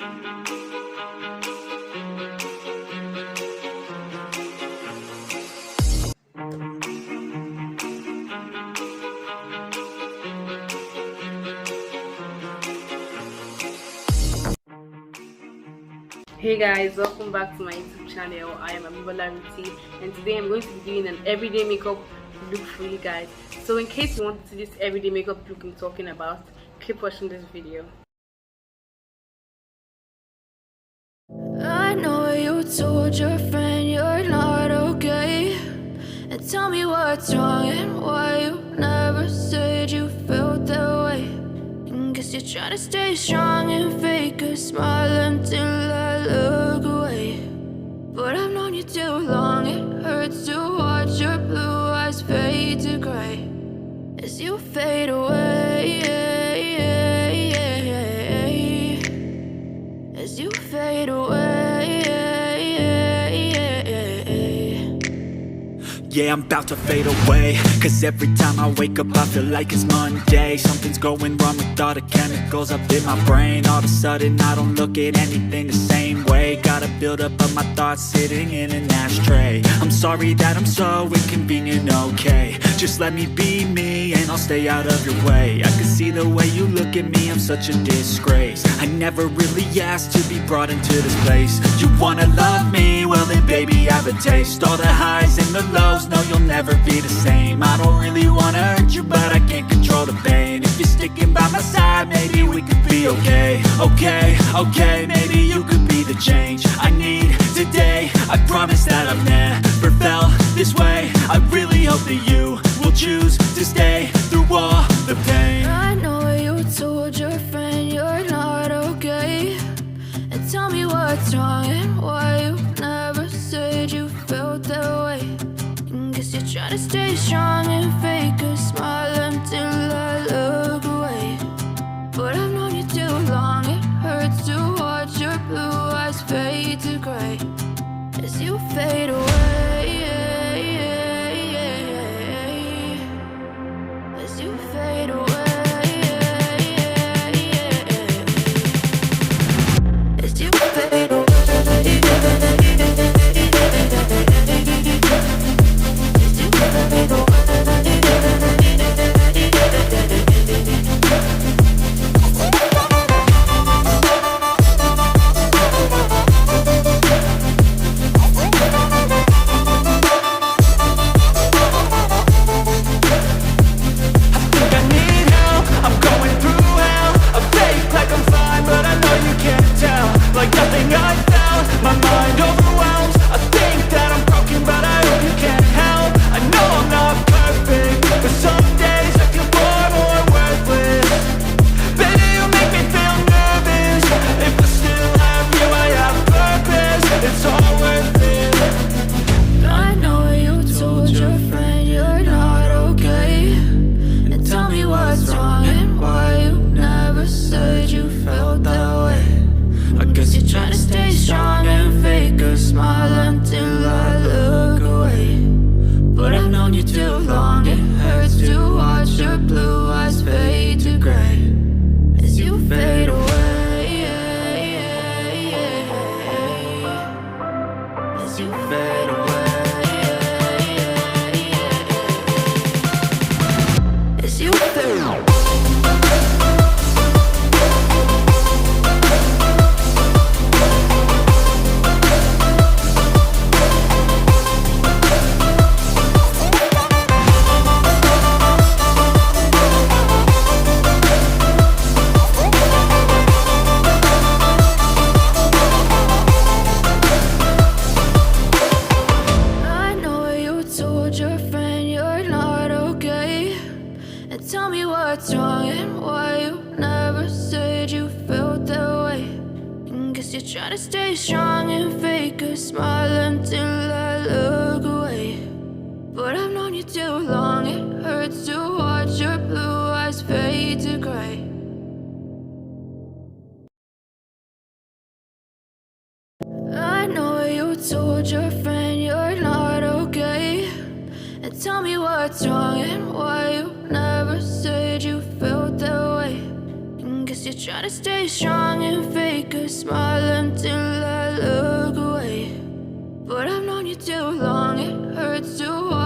Hey guys, welcome back to my YouTube channel. I am Abimbola Ruthie, and today I'm going to be doing an everyday makeup look for you guys. So in case you want to see this everyday makeup look I'm talking about, keep watching this video. I know you told your friend you're not okay, and tell me what's wrong and why you never said you felt that way. And guess you're trying to stay strong and fake a smile until I look away. But I've known you too long, it hurts to watch your blue eyes fade to gray as you fade away, as you fade away. Yeah, I'm about to fade away, cause every time I wake up I feel like it's Monday. Something's going wrong with all the chemicals up in my brain. All of a sudden I don't look at anything the same way. Got a buildup of my thoughts sitting in an ashtray. I'm sorry that I'm so inconvenient, okay. Just let me be me and I'll stay out of your way. I can see the way you look at me, I'm such a disgrace. I never really asked to be brought into this place. You wanna love me? Well then baby I have a taste. All the highs and the lows, no you'll never be the same. I don't really wanna hurt you but I can't control the pain. If you're sticking by my side maybe we could be okay. Okay, maybe you could be the change I need today. I promise that I've never felt this way. I really hope that you will choose to stay through all the pain. I know you told your friend you're not okay, and tell me what's wrong and why you never said you felt that way. And guess you're trying to stay strong and fake a smile until I look away. But I've known you too long, it hurts to watch your blue eyes fade to gray as you fade away, as you fade away, as you fade away. What's wrong and why you never said you felt that way. And guess you're trying to stay strong and fake a smile until I look away. But I've known you too long, it hurts to watch your blue eyes fade to gray. I know you told your friend you're not okay, and tell me what's wrong and why you never said you felt that way. And guess you're trying to stay strong and fake a smile me too long, it hurts to watch.